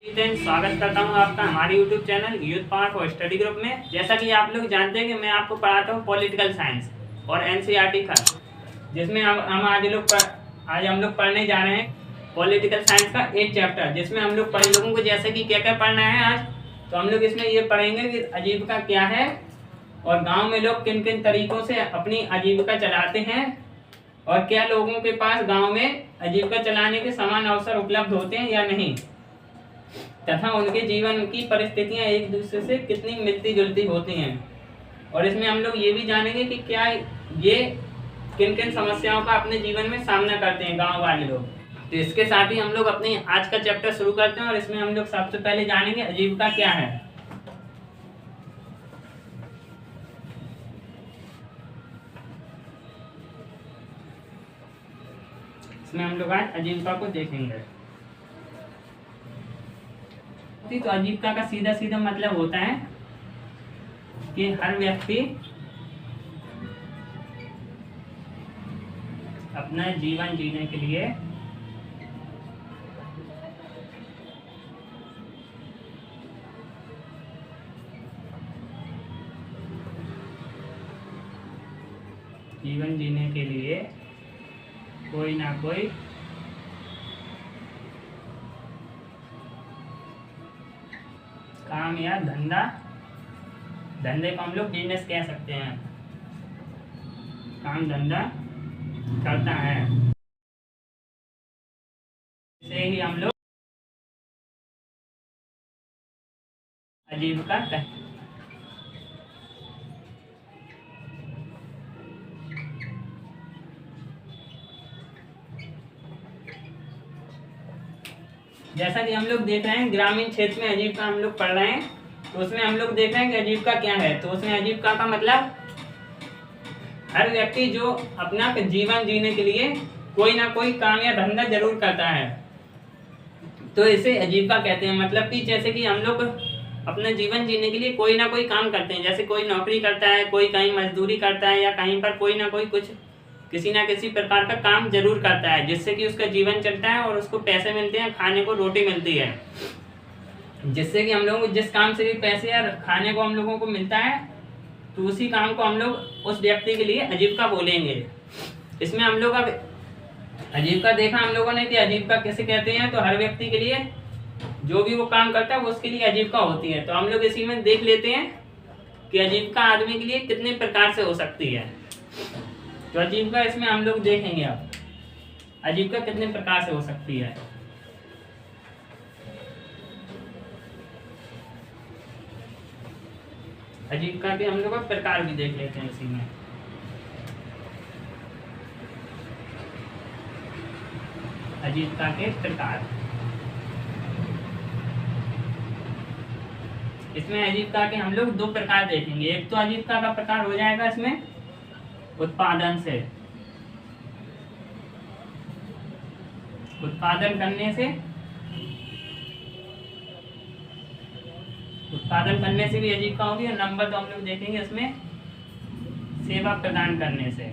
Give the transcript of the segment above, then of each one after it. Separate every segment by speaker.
Speaker 1: स्वागत करता हूं आपका हमारे YouTube channel youth power for study group में। जैसा कि आप लोग जानते हैं कि मैं आपको पढ़ाता हूं पॉलिटिकल साइंस और एनसीईआरटी का, जिसमें आज हम लोग पढ़ने जा रहे हैं पॉलिटिकल साइंस का एक चैप्टर, जिसमें हम लोग लोगों को जैसे कि क्या क्या पढ़ना है आज। तो हम लोग इसमें ये पढ़ेंगे कि आजीविका क्या है और गाँव में लोग किन किन तरीकों से अपनी आजीविका चलाते हैं और क्या लोगों के पास गाँव में आजीविका चलाने के समान अवसर उपलब्ध होते हैं या नहीं, तथा उनके जीवन की परिस्थितियां एक दूसरे से कितनी मिलती जुलती होती हैं। और इसमें हम लोग ये भी जानेंगे कि क्या ये किन किन समस्याओं का अपने जीवन में सामना करते हैं गांव वाले लोग। तो इसके साथ ही हम लोग अपने आज का चैप्टर शुरू करते हैं और इसमें हम लोग सबसे पहले जानेंगे आजीविका क्या है। इसमें हम लोग आज आजीविका को देखेंगे। तो आजीविका का सीधा सीधा मतलब होता है कि हर व्यक्ति अपना जीवन जीने के लिए कोई ना कोई काम या धंधे को हम लोग बिजनेस कह सकते हैं, काम धंधा करता है। इसे ही हम लोग आजीविका कहते हैं। जैसा कि हम लोग देख रहे हैं ग्रामीण क्षेत्र में आजीविका हम लोग पढ़ रहे हैं, तो उसमें हम लोग देख रहे हैं कि आजीविका क्या है। तो उसमें आजीविका का मतलब हर व्यक्ति जो अपना जीवन जीने के लिए कोई ना कोई काम या धंधा जरूर करता है, तो इसे आजीविका कहते हैं। मतलब कि जैसे कि हम लोग अपना जीवन जीने के लिए कोई ना कोई काम करते हैं, जैसे कोई नौकरी करता है, कोई कहीं मजदूरी करता है या कहीं पर कोई ना कोई किसी ना किसी प्रकार का काम जरूर करता है, जिससे कि उसका जीवन चलता है और उसको पैसे मिलते हैं, खाने को रोटी मिलती है। जिससे कि हम लोगों को जिस काम से भी पैसे या खाने को हम लोगों को मिलता है, तो उसी काम को हम लोग उस व्यक्ति के लिए आजीविका बोलेंगे। इसमें हम लोग अब आजीविका देखा हम लोगों ने कि आजीविका कैसे कहते हैं, तो हर व्यक्ति के लिए जो भी वो काम करता है वो उसके लिए आजीविका होती है। तो हम लोग इसी में देख लेते हैं कि आजीविका आदमी के लिए कितने प्रकार से हो सकती है। तो आजीविका इसमें हम लोग देखेंगे अब आजीविका कितने प्रकार से हो सकती है। आजीविका के हम लोग प्रकार भी देख लेते हैं इसी में। आजीविका के प्रकार, इसमें आजीविका के हम लोग दो प्रकार देखेंगे। एक तो आजीविका का प्रकार हो जाएगा इसमें उत्पादन से, उत्पादन करने से भी आजीविका होगी। और नंबर 2 हम लोग देखेंगे इसमें सेवा प्रदान करने से,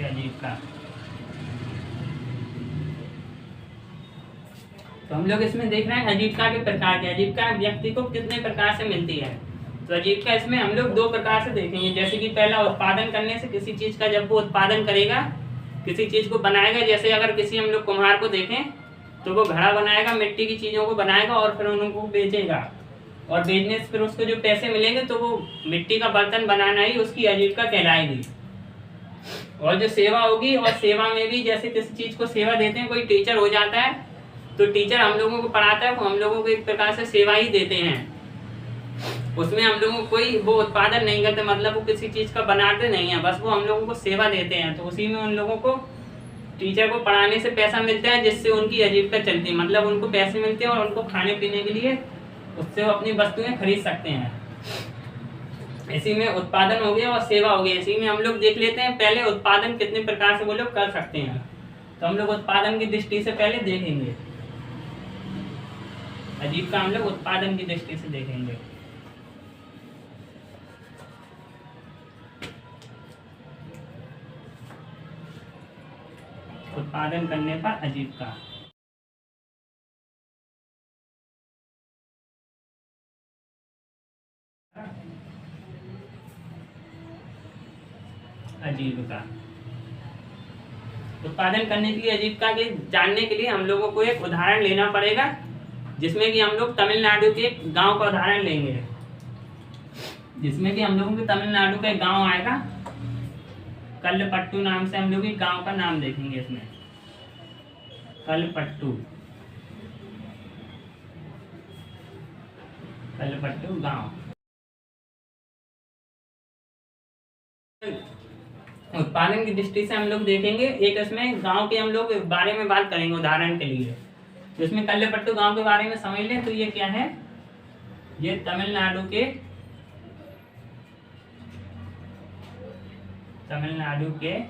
Speaker 1: आजीविका। तो हम लोग इसमें देख रहे हैं आजीविका के प्रकार के, आजीविका व्यक्ति को कितने प्रकार से मिलती है। तो आजीविका इसमें हम लोग दो प्रकार से देखेंगे। जैसे कि पहला उत्पादन करने से, किसी चीज का जब वो उत्पादन करेगा, किसी चीज को बनाएगा। जैसे अगर किसी हम लोग कुम्हार को देखें तो वो घड़ा बनाएगा, मिट्टी की चीजों को बनाएगा और फिर उनको बेचेगा, और बेचने से फिर उसको जो पैसे मिलेंगे तो वो मिट्टी का बर्तन बनाना ही उसकी आजीविका कहलाएगी। और जो सेवा होगी, और सेवा में भी जैसे किसी चीज को सेवा देते हैं, कोई टीचर हो जाता है तो टीचर हम लोगों को पढ़ाता है, वो हम लोगों को एक प्रकार से सेवा ही देते हैं। उसमें हम लोगों को कोई वो उत्पादन नहीं करते, मतलब वो किसी चीज का बनाते नहीं है, बस वो हम लोगों को सेवा देते हैं। तो उसी में उन लोगों को टीचर को पढ़ाने से पैसा मिलता है, जिससे उनकी आजीविका चलती है। मतलब उनको पैसे मिलते हैं और उनको खाने पीने के लिए उससे वो अपनी वस्तुएं खरीद सकते हैं। इसी में उत्पादन हो गया और सेवा हो गया। इसी में हम लोग देख लेते हैं पहले उत्पादन कितने प्रकार से वो लोग कर सकते हैं। तो हम लोग उत्पादन की दृष्टि से पहले देखेंगे, आजीविका हम लोग उत्पादन की दृष्टि से देखेंगे। उत्पादन करने पर आजीविका। आजीविका उत्पादन करने के लिए आजीविका के जानने के लिए हम लोगों को एक उदाहरण लेना पड़ेगा, जिसमें कि हम लोग तमिलनाडु के गांव का उदाहरण लेंगे, जिसमें कि हम लोगों को तमिलनाडु का एक गांव आएगा, कल्लपट्टू नाम से हम लोग एक गांव का नाम देखेंगे। इसमें कल्लपट्टू, कल्लपट्टू गांव। उत्पादन की दृष्टि से हम लोग देखेंगे, एक इसमें गांव के हम लोग बारे में बात करेंगे उदाहरण के लिए। तो इसमें कल्लपट्टू गांव के बारे में समझ लें तो ये क्या है, ये तमिलनाडु के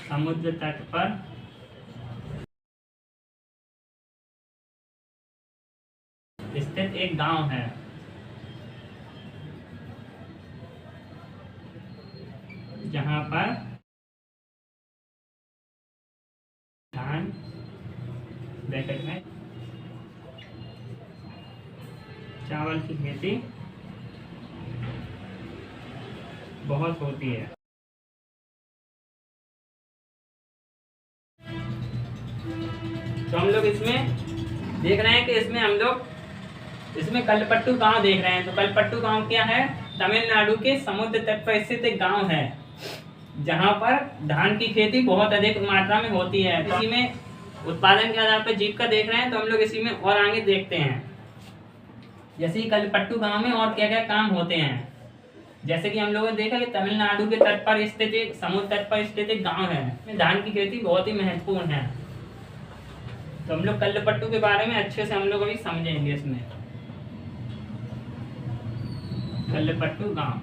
Speaker 1: समुद्र तट पर स्थित एक गांव है, जहां पर धान ब्रैकेट में चावल की खेती बहुत होती है। तो हम लोग इसमें देख रहे हैं कि इसमें हम लोग इसमें कल्लपट्टू गांव देख रहे हैं। तो कल्लपट्टू गांव क्या है, तमिलनाडु के समुद्र तट पर स्थित एक गांव है, जहां पर धान की खेती बहुत अधिक मात्रा में होती है। इसी में उत्पादन के आधार पर जीविका देख रहे हैं, तो हम लोग इसी में और आगे देखते हैं। जैसे कि कल्लपट्टू गांव में और क्या क्या काम होते हैं, जैसे कि हम लोगों ने देखा कि तमिलनाडु के तट पर स्थित एक समुद्र तट पर स्थित एक गांव है, धान की खेती बहुत ही महत्वपूर्ण है। तो हम लोग कल्लपट्टू के बारे में अच्छे से हम लोग अभी समझेंगे। इसमें कल्लपट्टू गांव,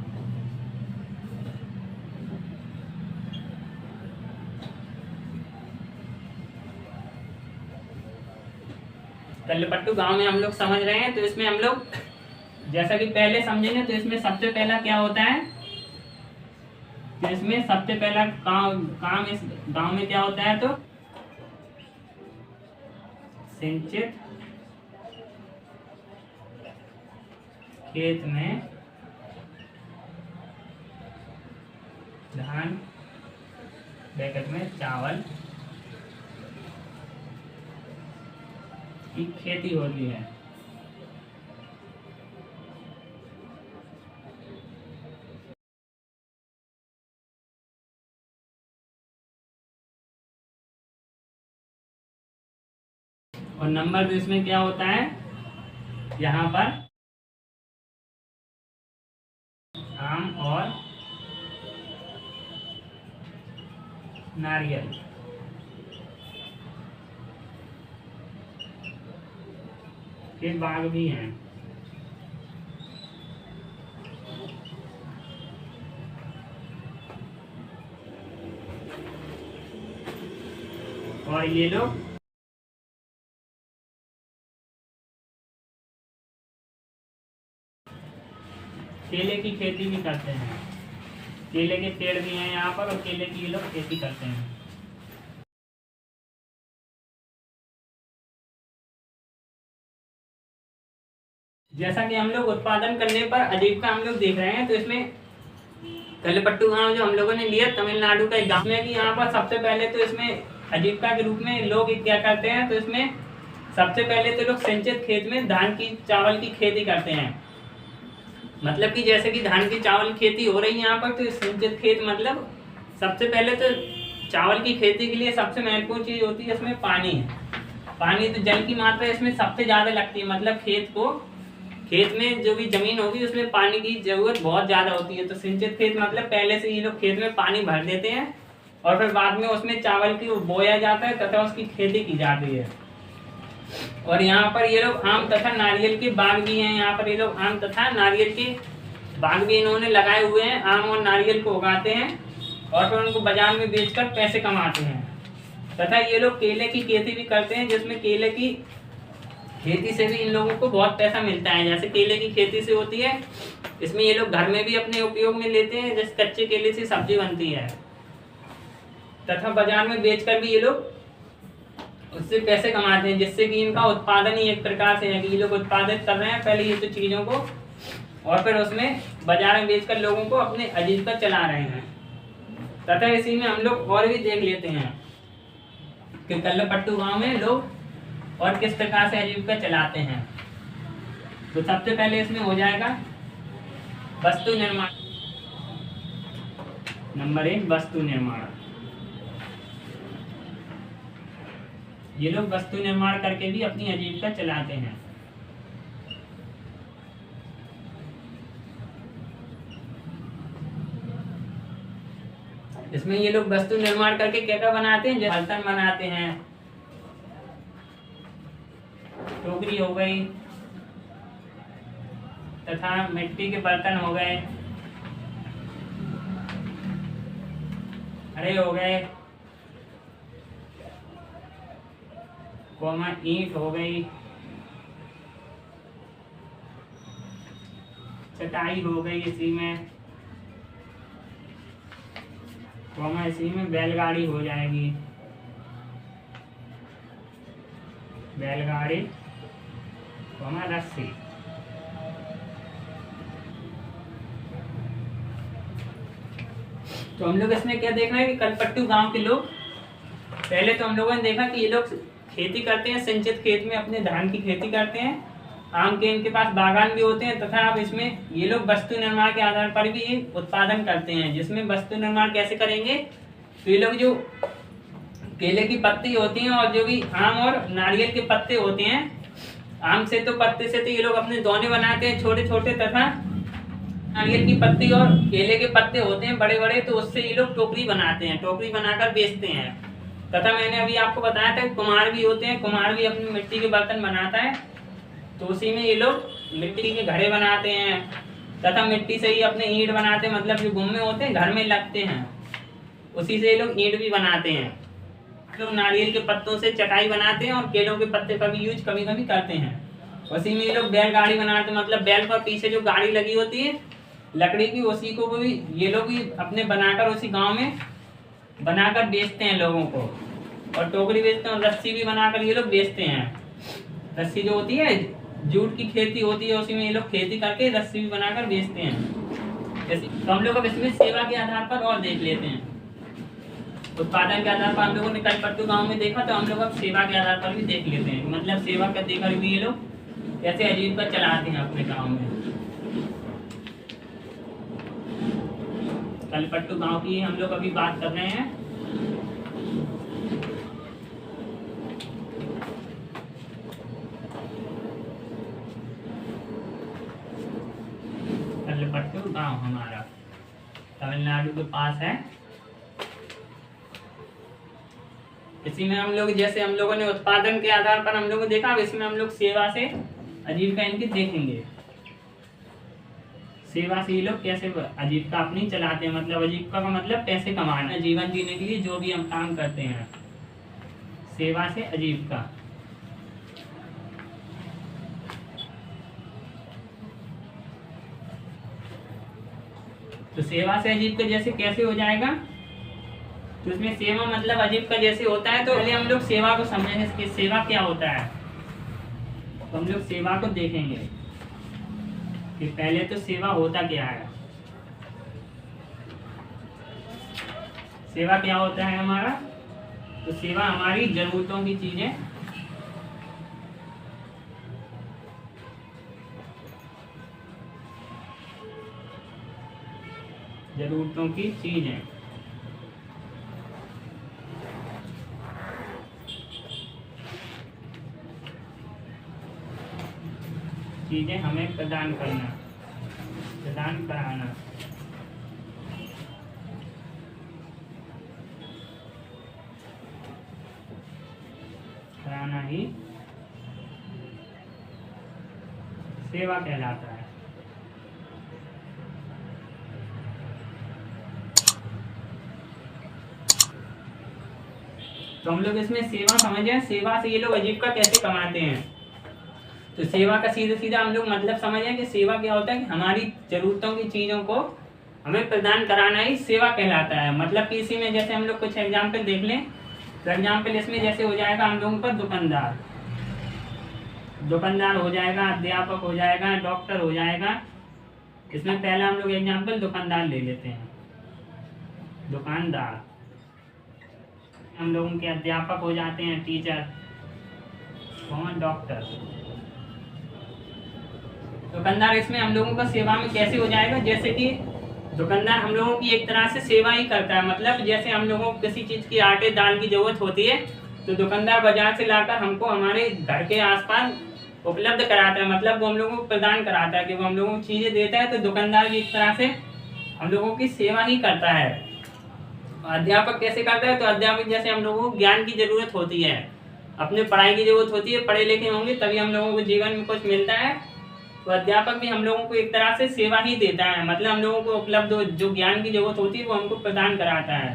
Speaker 1: कल्लपट्टू गांव में हम लोग समझ रहे हैं। तो इसमें हम लोग जैसा कि पहले समझेंगे, तो इसमें सबसे पहला क्या होता है, तो इसमें सबसे पहला काम इस गांव में क्या होता है, तो सिंचित खेत में धान ब्रैकेट में चावल की खेती होती है। और नंबर 2 इसमें क्या होता है, यहाँ पर आम और नारियल के बाग भी हैं। और ये लोग केले की खेती भी करते हैं, केले के पेड़ भी हैं यहाँ पर, और केले की ये लोग खेती करते हैं। जैसा कि हम लोग उत्पादन करने पर आजीविका हम लोग देख रहे हैं, तो इसमें कल्लपट्टू गांव जो हम लोगों ने लिया तमिलनाडु का एक गांव में, कि यहाँ पर सबसे पहले तो इसमें आजीविका के रूप में लोग क्या करते हैं, तो इसमें सबसे पहले तो लोग सिंचित खेत में धान की चावल की खेती करते हैं। मतलब कि जैसे कि धान की चावल खेती हो रही है यहाँ पर, तो सिंचित खेत मतलब सबसे पहले तो चावल की खेती के लिए सबसे महत्वपूर्ण चीज़ होती है इसमें पानी। पानी तो जल की मात्रा इसमें सबसे ज़्यादा लगती है, मतलब खेत में जो भी जमीन होगी उसमें पानी की जरूरत बहुत ज़्यादा होती है। तो सिंचित खेत मतलब पहले से ये लोग खेत में पानी भर देते हैं और फिर बाद में उसमें चावल की बोया जाता है तथा उसकी खेती की जाती है। और यहाँ पर ये लोग आम तथा नारियल के बाग भी हैं, यहाँ पर ये लोग आम तथा नारियल के बाग भी इन्होंने लगाए हुए हैं। आम और नारियल को उगाते हैं और फिर उनको बाजार में बेचकर पैसे कमाते हैं। तथा ये लोग केले की खेती भी करते हैं, जिसमें केले की खेती से भी इन लोगों को बहुत पैसा मिलता है। जैसे केले की खेती से होती है, इसमें ये लोग घर में भी अपने उपयोग में लेते हैं, जैसे कच्चे केले से सब्जी बनती है, तथा बाजार में बेचकर भी ये लोग उससे पैसे कमाते हैं, जिससे कि इनका उत्पादन ही एक प्रकार से है कि ये लोग उत्पादित कर रहे हैं पहले ये तो चीज़ों को, और फिर उसमें बाजार में बेचकर लोगों को अपने आजीविका चला रहे हैं। तथा इसी में हम लोग और भी देख लेते हैं कि कल्लपट्टू गांव में लोग और किस प्रकार से आजीविका चलाते हैं। तो सबसे पहले इसमें हो जाएगा वस्तु निर्माण। नंबर 1 वस्तु निर्माण। ये लोग वस्तु निर्माण करके भी अपनी आजीविका चलाते हैं। इसमें ये लोग वस्तु निर्माण करके क्या क्या बनाते हैं, जैसे बर्तन बनाते हैं, टोकरी हो गई, तथा मिट्टी के बर्तन हो गए, अरे हो गए, कोमा ईंट हो गई, चटाई हो गई, इसी में कोमा इसी में बैलगाड़ी हो जाएगी, बैलगाड़ी कोमा रस्सी। तो हम लोग इसमें क्या देख रहे हैं कि कल्लपट्टू गांव के लोग, पहले तो हम लोगों ने देखा कि ये लोग खेती करते हैं, सिंचित खेत में अपने धान की खेती करते हैं, आम के इनके पास बागान भी होते हैं, तथा अब इसमें ये लोग वस्तु निर्माण के आधार पर भी उत्पादन करते हैं। जिसमें वस्तु निर्माण कैसे करेंगे, तो ये लोग जो केले की पत्ती होती हैं और जो भी आम और नारियल के पत्ते होते हैं, आम से तो पत्ते से तो ये लोग अपने दोने बनाते हैं छोटे छोटे, तथा नारियल की पत्ती और केले के पत्ते होते हैं बड़े बड़े, तो उससे ये लोग टोकरी बनाते हैं, टोकरी बनाकर बेचते हैं। तथा मैंने अभी आपको बताया था कुम्हार भी होते हैं, कुम्हार भी अपनी मिट्टी के बर्तन बनाता है, तो उसी में ये लोग मिट्टी के घड़े बनाते हैं, तथा मिट्टी से ही अपने ईंट बनाते हैं, मतलब जो गुम्मे होते हैं घर में लगते हैं, उसी से ये लोग ईंट भी बनाते हैं। लोग नारियल के पत्तों से चटाई बनाते हैं और केलों के पत्ते का भी यूज कभी कभी करते हैं। उसी में ये लोग बैलगाड़ी बनाते हैं, मतलब बैल पर पीछे जो गाड़ी लगी होती है लकड़ी की, उसी को भी ये लोग भी अपने बनाकर उसी गाँव में बनाकर बेचते हैं लोगों को, और टोकरी बेचते हैं और रस्सी भी बनाकर ये लोग बेचते हैं। रस्सी जो होती है जूट की खेती होती है, उसी में ये लोग खेती करके रस्सी भी बनाकर बेचते हैं। तो हम लोग अब इसमें सेवा के आधार पर और देख लेते हैं। उत्पादन के आधार पर हम लोगों ने कल्लपट्टू गांव में देखा, तो हम लोग अब सेवा के आधार पर भी देख लेते हैं, मतलब सेवा का देकर भी ये लोग कैसे आजीविका चलाते हैं अपने गाँव में। कल्लपट्टू गांव की हम लोग अभी बात कर रहे हैं। कल्लपट्टू गांव हमारा तमिलनाडु के पास है। इसी में हम लोग, जैसे हम लोगों ने उत्पादन के आधार पर हम लोगों ने देखा, अब इसमें हम लोग सेवा से आजीविका इनकी देखेंगे। सेवा से ये लोग कैसे आजीविका अपनी चलाते हैं, मतलब आजीविका का मतलब पैसे कमाना, जीवन जीने के लिए जो भी हम काम करते हैं, सेवा से आजीविका। तो सेवा से आजीविका जैसे कैसे हो जाएगा, तो इसमें सेवा मतलब आजीविका जैसे होता है, तो पहले हम लोग सेवा को समझेंगे कि सेवा क्या होता है। तो हम लोग सेवा को देखेंगे कि पहले तो सेवा होता क्या है। सेवा क्या होता है हमारा, तो सेवा हमारी जरूरतों की चीजें, जरूरतों की चीजें, चीजें हमें प्रदान करना, प्रदान कराना। कराना ही सेवा कहलाता है। तो हम लोग इसमें सेवा समझे, सेवा से ये लोग आजीविका कैसे कमाते हैं। तो सेवा का सीधा सीधा हम लोग मतलब समझें कि सेवा क्या होता है कि हमारी जरूरतों की चीज़ों को हमें प्रदान कराना ही सेवा कहलाता है। मतलब कि इसी में जैसे हम लोग कुछ एग्जाम्पल देख लें, तो एग्जाम्पल इसमें जैसे हो जाएगा हम लोगों का दुकानदार, दुकानदार हो जाएगा, अध्यापक हो जाएगा, डॉक्टर हो जाएगा। इसमें पहला हम लोग एग्जाम्पल दुकानदार ले लेते हैं। दुकानदार हम लोगों के अध्यापक हो जाते हैं, टीचर, कौन, डॉक्टर। दुकानदार इसमें हम लोगों का सेवा में कैसे हो जाएगा, जैसे कि दुकानदार हम लोगों की एक तरह से सेवा ही करता है। मतलब जैसे हम लोगों को किसी चीज़ की आटे दाल की जरूरत होती है तो दुकानदार बाजार से लाकर हमको हमारे घर के आसपास उपलब्ध कराता है। मतलब वो हम लोगों को प्रदान कराता है कि वो हम लोगों को चीज़ें देता है। तो दुकानदार भी एक तरह से हम लोगों की सेवा ही करता है। अध्यापक कैसे करता है, तो अध्यापक जैसे हम लोगों को ज्ञान की जरूरत होती है, अपने पढ़ाई की जरूरत होती है, पढ़े लिखे होंगे तभी हम लोगों को जीवन में कुछ मिलता है। तो अध्यापक भी हम लोगों को एक तरह से सेवा ही देता है। मतलब हम लोगों को उपलब्ध जो ज्ञान की जरूरत होती है वो हमको प्रदान कराता है।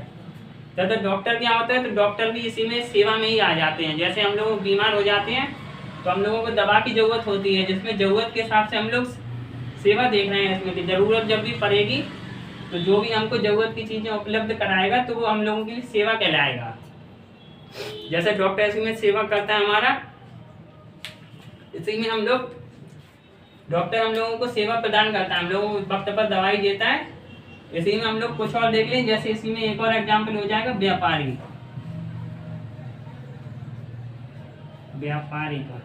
Speaker 1: तो डॉक्टर क्या होता है, तो डॉक्टर भी इसी में सेवा में ही आ जाते हैं। जैसे हम लोग बीमार हो जाते हैं तो हम लोगों को दवा की जरूरत होती है, जिसमें ज़रूरत के हिसाब से हम लोग सेवा देख रहे हैं इसमें कि ज़रूरत जब भी पड़ेगी तो जो भी हमको ज़रूरत की चीज़ें उपलब्ध कराएगा तो वो हम लोगों की सेवा कहलाएगा। जैसे डॉक्टर इसी में सेवा करता है हमारा, इसी में हम लोग डॉक्टर हम लोगों को सेवा प्रदान करता है, हम लोगों को वक्त पर दवाई देता है। इसी में हम लोग कुछ और देख लें, जैसे इसी में एक और एग्जाम्पल हो जाएगा व्यापारी। व्यापारी का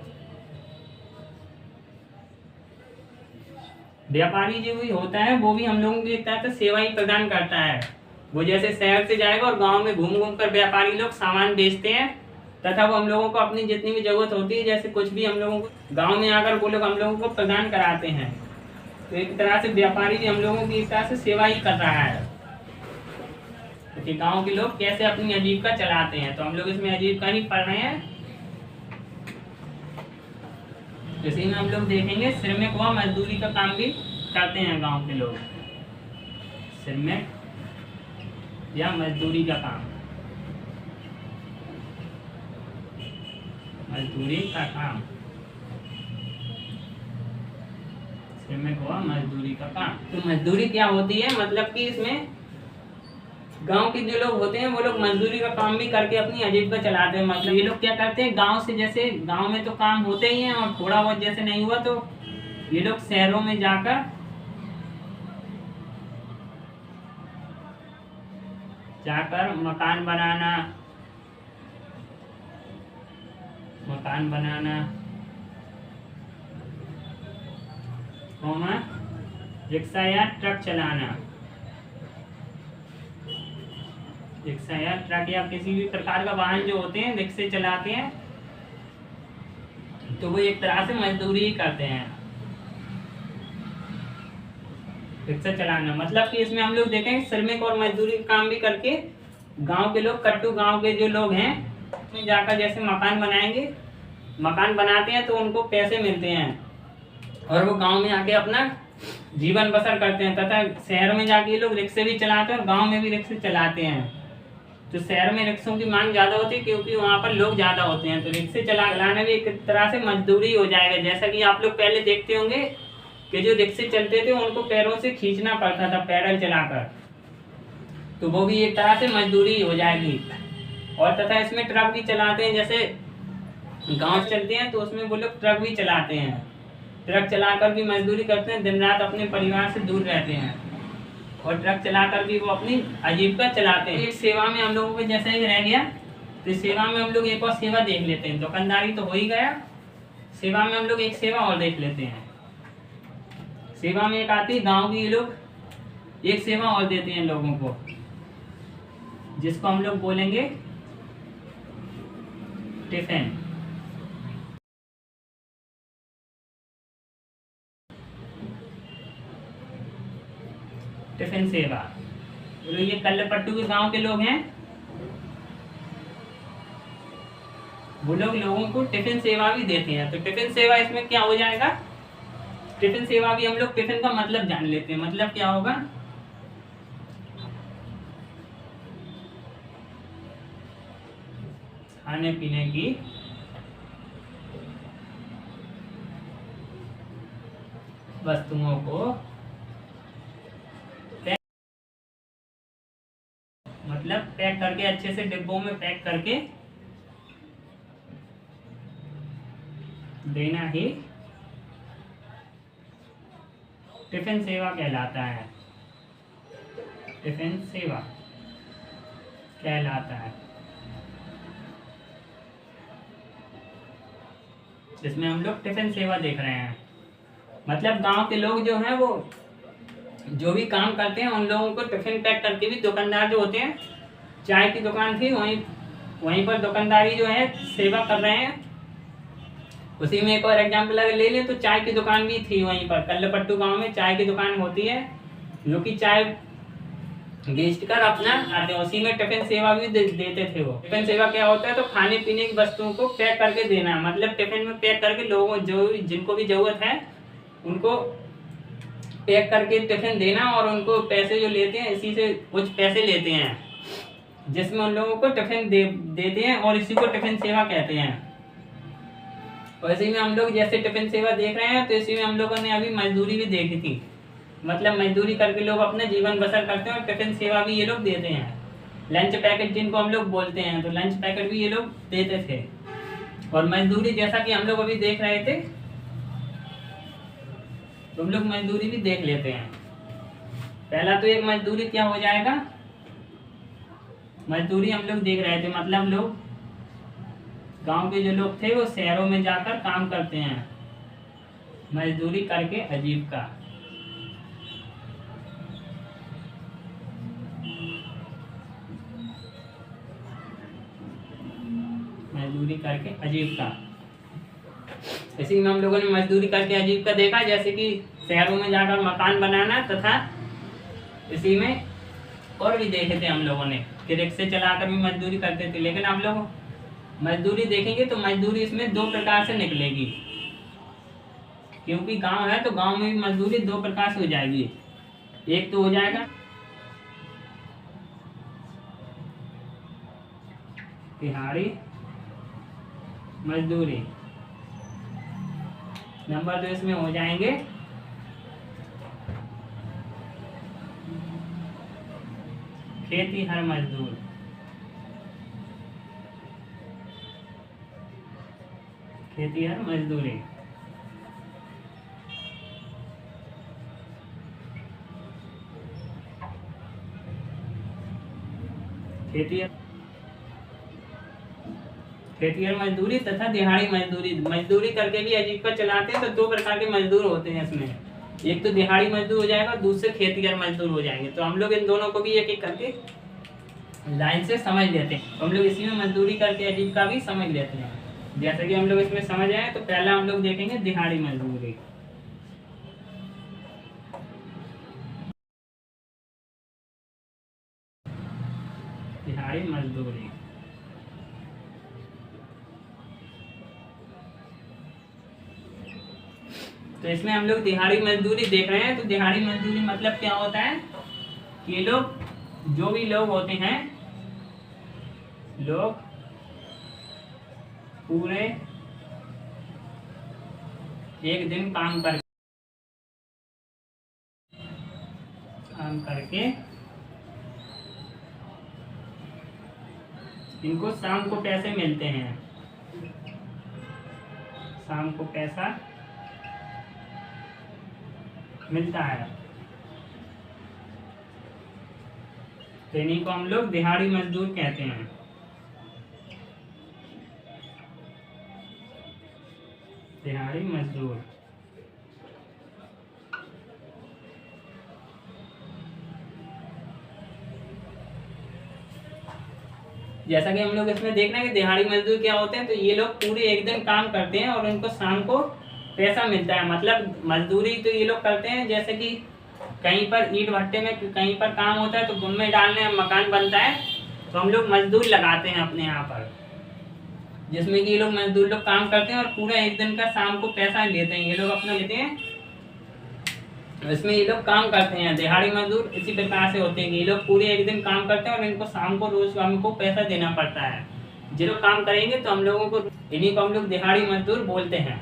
Speaker 1: व्यापारी जो भी होता है वो भी हम लोगों की एक तरह से सेवा ही प्रदान करता है। वो जैसे शहर से जाएगा और गांव में घूम घूम कर व्यापारी लोग सामान बेचते हैं, तथा वो हम लोगों को अपनी जितनी भी जरूरत होती है, जैसे कुछ भी हम लोगों को गांव में आकर वो लोग हम लोगों को प्रदान कराते हैं। तो एक तरह से व्यापारी भी हम लोगों की एक तरह से सेवा ही कर रहा है कि गांव के लोग कैसे अपनी आजीविका चलाते हैं। तो हम लोग इसमें आजीविका ही पढ़ रहे हैं। इसी में हम लोग देखेंगे श्रमिक व मजदूरी का काम भी करते हैं गांव के लोग, श्रमिक या मजदूरी का काम, मजदूरी का काम, श्रमिक व मजदूरी का काम। तो मजदूरी क्या होती है, मतलब कि इसमें गांव के जो लोग होते हैं वो लोग मजदूरी का काम भी करके अपनी आजीविका चलाते हैं। मतलब ये लोग क्या करते हैं, गांव से जैसे गांव में तो काम होते ही हैं और थोड़ा बहुत जैसे नहीं हुआ तो ये लोग शहरों में जाकर मकान बनाना, रिक्शा या ट्रक चलाना, रिक्शा या ट्रक या किसी भी प्रकार का वाहन जो होते हैं रिक्शे चलाते हैं, तो वो एक तरह से मजदूरी ही करते हैं। रिक्शा चलाना मतलब कि इसमें हम लोग देखें श्रमिक और मजदूरी काम भी करके गांव के लोग, कट्टू गांव के जो लोग हैं उसमें जाकर जैसे मकान बनाएंगे, मकान बनाते हैं तो उनको पैसे मिलते हैं और वो गांव में आके अपना जीवन बसर करते हैं। तथा शहर में जाके ये लोग रिक्शे भी चलाते हैं और गांव में भी रिक्शे चलाते हैं। तो शहर में रिक्शों की मांग ज़्यादा होती है क्योंकि वहाँ पर लोग ज़्यादा होते हैं। तो रिक्शे चलाना भी एक तरह से मजदूरी हो जाएगा। जैसा कि आप लोग पहले देखते होंगे कि जो रिक्शे चलते थे उनको पैरों से खींचना पड़ता था पैडल चलाकर, तो वो भी एक तरह से मजदूरी हो जाएगी। और तथा इसमें ट्रक भी चलाते हैं, जैसे गाँव चलते हैं तो उसमें वो लोग ट्रक भी चलाते हैं, ट्रक चलाकर भी मजदूरी करते हैं, दिन रात अपने परिवार से दूर रहते हैं और ट्रक चलाकर भी वो अपनी आजीविका चलाते हैं। एक सेवा में हम लोगों को जैसे ही रह गया, तो सेवा में हम लोग एक और सेवा देख लेते हैं। दुकानदारी तो हो ही गया, सेवा में हम लोग एक सेवा और देख लेते हैं। सेवा में एक आती है गांव के लोग एक सेवा और देते हैं लोगों को, जिसको हम लोग बोलेंगे टिफिन। टिफिन सेवा, तो ये कल्लपट्टू के गांव के लोग हैं, वो लोग लोगों को टिफिन सेवा भी देते हैं। तो टिफिन सेवा इसमें क्या हो जाएगा, टिफिन सेवा भी हम लोग टिफिन का मतलब जान लेते हैं। मतलब क्या होगा, खाने पीने की वस्तुओं को मतलब पैक करके, अच्छे से डिब्बों में पैक करके देना ही टिफिन सेवा कहलाता है। टिफिन सेवा कहलाता है। जिसमें हम लोग टिफिन सेवा देख रहे हैं। मतलब गांव के लोग जो हैं वो जो भी काम करते हैं उन लोगों को टिफिन पैक करके भी, दुकानदार जो होते हैं, चाय की दुकान थी वहीं पर दुकानदारी जो है सेवा कर रहे हैं। उसी में एक और एग्जाम्पल अगर ले लें तो चाय की दुकान भी थी वहीं पर, कल्लपट्टू गांव में चाय की दुकान होती है, जो कि चाय बेच कर अपना आते हैं। उसी में टिफिन सेवा भी देते थे वो। टिफिन सेवा क्या होता है, तो खाने पीने की वस्तुओं को पैक करके देना, मतलब टिफिन में पैक करके लोगों जिनको भी जरूरत है उनको पैक करके टिफिन देना, और उनको पैसे जो लेते हैं इसी से कुछ पैसे लेते हैं, जिसमें उन लोगों को टिफिन देते हैं, और इसी को टिफिन सेवा कहते हैं। और इसी में हम लोग जैसे टिफिन सेवा देख रहे हैं, तो इसी में हम लोगों ने अभी मजदूरी भी देखी थी। मतलब मजदूरी करके लोग अपना जीवन बसर करते हैं, और टिफिन सेवा भी ये लोग देते हैं। लंच पैकेट जिनको हम लोग बोलते हैं, तो लंच पैकेट भी ये लोग देते थे। और मजदूरी जैसा कि हम लोग अभी देख रहे थे, तो हम लोग मजदूरी भी देख लेते हैं। पहला तो एक मजदूरी क्या हो जाएगा, मजदूरी हम लोग देख रहे थे, मतलब लोग गांव के जो लोग थे वो शहरों में जाकर काम करते हैं, मजदूरी करके आजीविका। मजदूरी करके आजीविका। इसी में हम लोगों ने मजदूरी करके आजीविका देखा, जैसे कि शहरों में जाकर मकान बनाना, तथा इसी में और भी देखे थे हम लोगों ने कि रिक्शे चलाकर भी मजदूरी करते थे। लेकिन हम लोग मजदूरी देखेंगे तो मजदूरी इसमें दो प्रकार से निकलेगी, क्योंकि गांव है तो गांव में भी मजदूरी दो प्रकार से हो जाएगी। एक तो हो जाएगा दिहाड़ी मजदूरी, नंबर 2 इसमें हो जाएंगे खेती हर मजदूर। खेती हर मजदूरी। खेतिहर मजदूरी तथा दिहाड़ी मजदूरी। मजदूरी करके भी आजीविका चलाते हैं, तो दो प्रकार के मजदूर होते हैं इसमें। एक तो दिहाड़ी मजदूर हो जाएगा, दूसरे खेतिहर मजदूर हो जाएंगे। तो हम लोग इन दोनों को भी एक एक करके लाइन से समझ लेते हैं। हम लोग इसी में मजदूरी करके आजीविका भी समझ लेते हैं। जैसे कि हम लोग इसमें समझ आए, तो पहला हम लोग देखेंगे दिहाड़ी मजदूरी। दिहाड़ी मजदूरी तो इसमें हम लोग दिहाड़ी मजदूरी देख रहे हैं। तो दिहाड़ी मजदूरी मतलब क्या होता है कि ये लोग जो भी लोग होते हैं, लोग पूरे एक दिन काम करके इनको शाम को पैसे मिलते हैं। शाम को पैसा मिलता है, तो इन्हीं को हम लोग दिहाड़ी मजदूर कहते हैं। दिहाड़ी मजदूर। जैसा कि हम लोग इसमें देख रहे हैं कि दिहाड़ी मजदूर क्या होते हैं, तो ये लोग पूरे एक दिन काम करते हैं और इनको शाम को पैसा मिलता है। मतलब मजदूरी तो ये लोग करते हैं, जैसे कि कहीं पर ईंट भट्टे में कहीं पर काम होता है, तो गुम्मे डालने मकान बनता है, तो हम लोग मजदूर लगाते हैं अपने यहाँ पर, जिसमें कि ये लोग मजदूर लोग काम करते हैं और पूरा एक दिन का शाम को पैसा लेते हैं। ये लोग अपना लेते हैं, इसमें ये लोग काम करते हैं। दिहाड़ी मजदूर इसी प्रकार से होते हैं कि ये लोग पूरे एक दिन काम करते हैं और इनको शाम को रोज हमको पैसा देना पड़ता है। जो लोग काम करेंगे तो हम लोगों को, इन्हीं को हम लोग दिहाड़ी मजदूर बोलते हैं।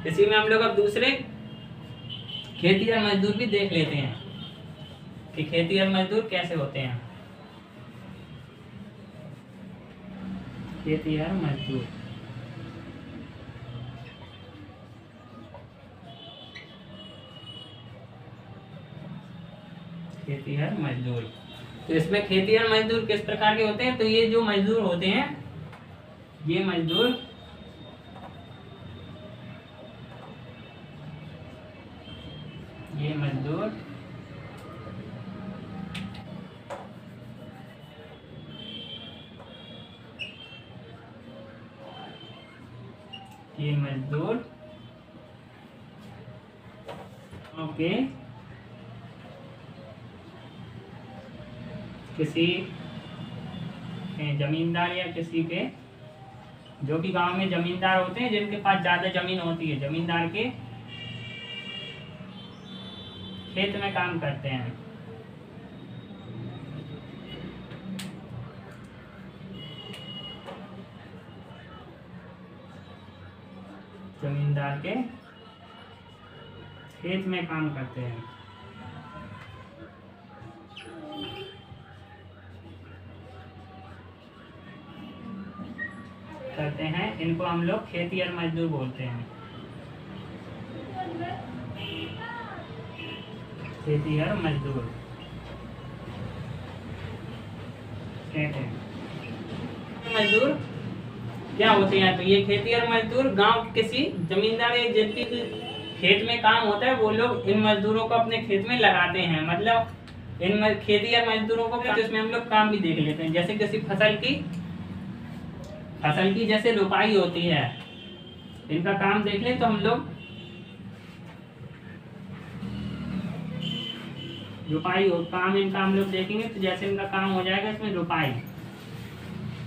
Speaker 1: इसी में हम लोग अब दूसरे खेतिहर मजदूर भी देख लेते हैं कि खेतिहर मजदूर कैसे होते हैं। खेतिहर मजदूर, खेतिहर मजदूर। तो इसमें खेतिहर मजदूर किस प्रकार के होते हैं? तो ये जो मजदूर होते हैं, ये मजदूर ये मजदूर ओके किसी जमींदार या किसी के, जो कि गांव में जमींदार होते हैं जिनके पास ज्यादा जमीन होती है, जमींदार के खेत में काम करते हैं। जमींदार के खेत में काम करते हैं। इनको हम लोग खेतिहर मजदूर बोलते हैं। खेतिहर मजदूर कहते हैं। मजदूर क्या होते हैं? तो ये खेतिहर मजदूर गांव के किसी जमींदार या जिनके खेत में काम होता है, वो लोग इन मजदूरों को अपने खेत में लगाते हैं। मतलब इन खेतिहर मजदूरों को इसमें हम लोग काम भी देख लेते हैं। जैसे किसी फसल की जैसे रुपाई होती है, इनका काम देख लें तो हम लोग रुपाई काम इनका हम लोग देखेंगे। तो जैसे इनका काम हो जाएगा इसमें रुपाई,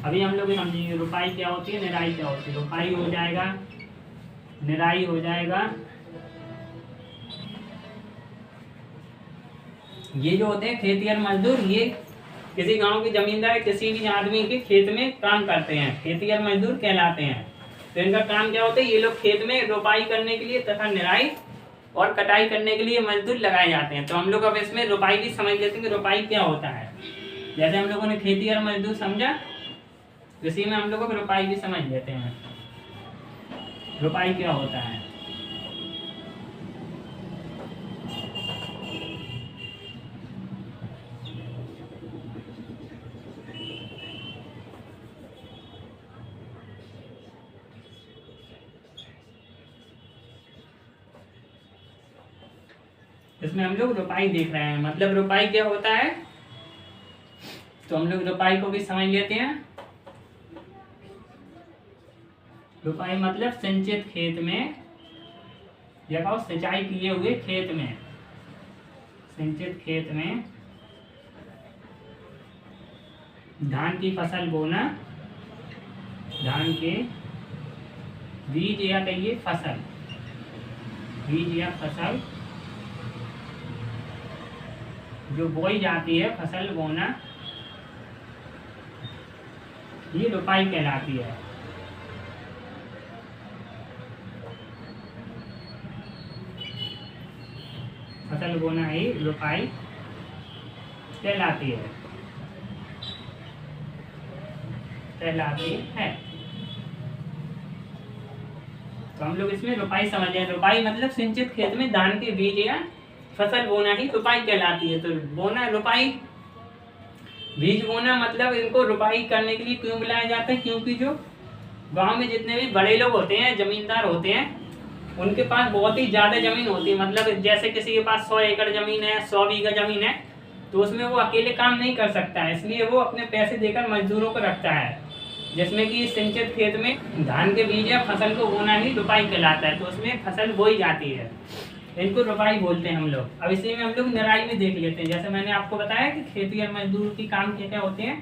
Speaker 1: अभी हम लोग समझेंगे रुपाई क्या होती है, निराई क्या होती है। रुपाई हो जाएगा, निराई हो जाएगा। ये जो होते हैं खेतिहर मजदूर, ये किसी गांव के जमींदार किसी भी आदमी के खेत में काम करते हैं, खेतिहर मजदूर कहलाते हैं। तो इनका काम क्या होता है? ये लोग खेत में रुपाई करने के लिए तथा निराई और कटाई करने के लिए मजदूर लगाए जाते हैं। तो हम लोग अब इसमें रुपाई भी समझ लेते हैं कि रुपाई क्या होता है। जैसे हम लोगों ने खेतिहर मजदूर समझा, इसी में हम लोगों को रुपाई भी समझ लेते हैं। रुपाई क्या होता है? इसमें हम लोग रुपाई देख रहे हैं। मतलब रुपाई क्या होता है, तो हम लोग रुपाई को भी समझ लेते हैं। रुपाई मतलब सिंचित खेत में या कहो सिंचाई किए हुए खेत में, सिंचित खेत में धान की फसल बोना, धान के बीज या कहिए फसल, बीज या फसल जो बोई जाती है, फसल बोना, ये रुपाई कहलाती है। फसल बोना ही रुपाई कहलाती है, तो हम लोग इसमें रुपाई समझ रहे हैं। रुपाई मतलब सिंचित खेत में धान के बीज या फसल बोना ही रुपाई कहलाती है। तो बोना, रुपाई, बीज बोना मतलब इनको रुपाई करने के लिए क्यों बुलाया जाता है? क्योंकि जो गांव में जितने भी बड़े लोग होते हैं, जमींदार होते हैं, उनके पास बहुत ही ज्यादा जमीन होती है। मतलब जैसे किसी के पास 100 एकड़ जमीन है, 100 बीघा जमीन है, तो उसमें वो अकेले काम नहीं कर सकता है, इसलिए वो अपने पैसे देकर मजदूरों को रखता है, जिसमें कि सिंचित खेत में धान के बीज या फसल को बोना ही रुपाई कहलाता है। तो उसमें फसल बोई जाती है, इनको रुपाई बोलते हैं हम लोग। अब इसी में हम लोग निराई भी देख लेते हैं। जैसे मैंने आपको बताया कि खेतिहर मजदूर की काम क्या क्या होते हैं,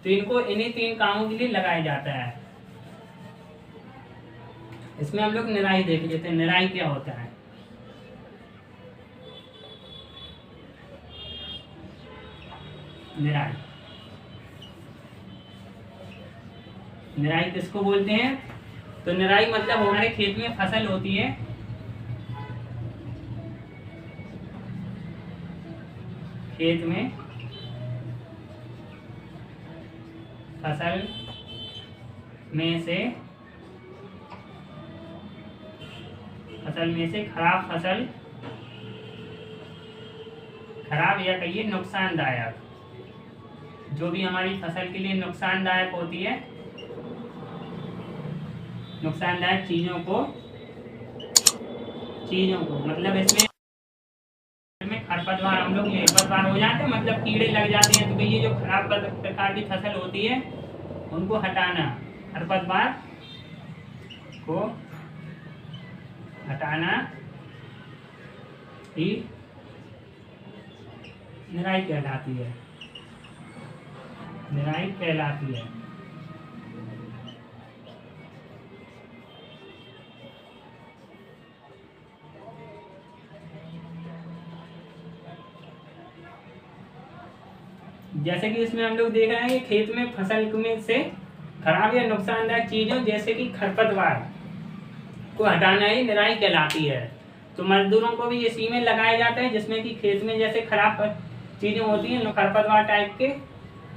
Speaker 1: तो इनको इन्हीं 3 कामों के लिए लगाया जाता है। इसमें हम लोग निराई देख लेते हैं। निराई क्या होता है? निराई, निराई किसको बोलते हैं? तो निराई मतलब हमारे खेत में फसल होती है, खेत में फसल में से खराब या कहिए नुकसानदायक, जो भी हमारी फसल के लिए नुकसानदायक होती है, नुकसानदायक चीजों को मतलब इसमें खरपतवार हम लोग खरपतवार हो जाते हैं, मतलब कीड़े लग जाते हैं। तो ये जो खराब प्रकार की फसल होती है उनको हटाना, खरपतवार को हटाना ही निराई कहलाती है। जैसे कि इसमें हम लोग देख रहे हैं कि खेत में फसल में से खराब या नुकसानदायक चीजों जैसे कि खरपतवार को हटाना ही निराई कहलाती है। तो मजदूरों को भी इसी में लगाया जाता है, जिसमें कि खेत में जैसे खराब चीजें होती हैं, खरपतवार टाइप के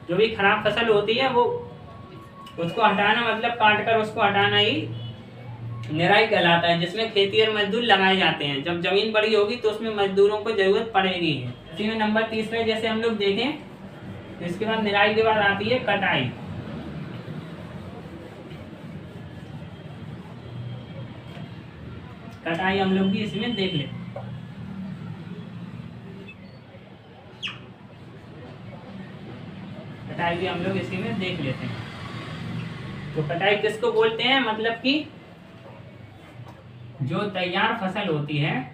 Speaker 1: जो भी खराब फसल होती है वो उसको हटाना, मतलब काट कर उसको हटाना ही निराई कहलाता है, जिसमें खेतिहर मजदूर लगाए जाते हैं। जब जमीन बड़ी होगी तो उसमें मजदूरों को जरूरत पड़ेगी। इसी में नंबर 30 में जैसे हम लोग देखें तो इसके बाद निराई के बाद आती है कटाई। कटाई हम लोग भी इसमें देख लेते हैं। कटाई भी हम लोग इसी में देख लेते हैं। तो कटाई किसको बोलते हैं, मतलब कि जो तैयार फसल होती है,